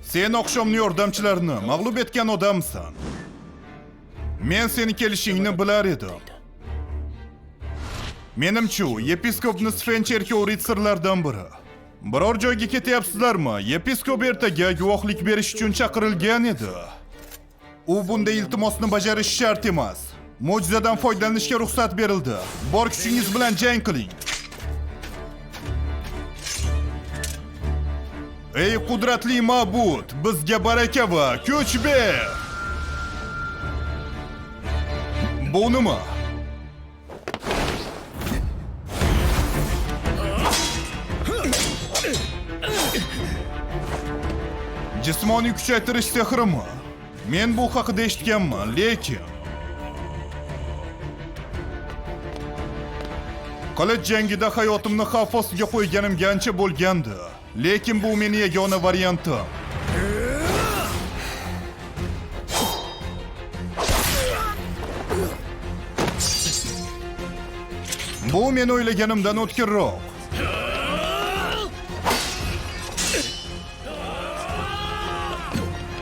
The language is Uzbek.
Sen oqshomni yordamchilarni mag'lub etgan odamsan. Men seni kelishingni bilar edim. Menimcha, yepiskopni Sfencherka ritsarlardan biri. Biror joyga ketyapsizlarmi? Yepiskop ertaga guvohlik berish uchun chaqirilgan edi. U bunday iltimosni bajarish shart emas. Mo'jizadan foydalanishga ruxsat berildi. Bor kuchingiz bilan jang qiling. Ey qudratli ma'bud, bizga baraka va kuch ber. Bu nima? Jismoniy kuchaytirish sehrimi? Men bu haqida eshitganman, lekin qilich jangida hayotimni xavf ostiga qo'yganimga ancha bo'lgandi. Lekin bu meni yagona variantim. Bu men o'ylaganimdan o'tkirroq.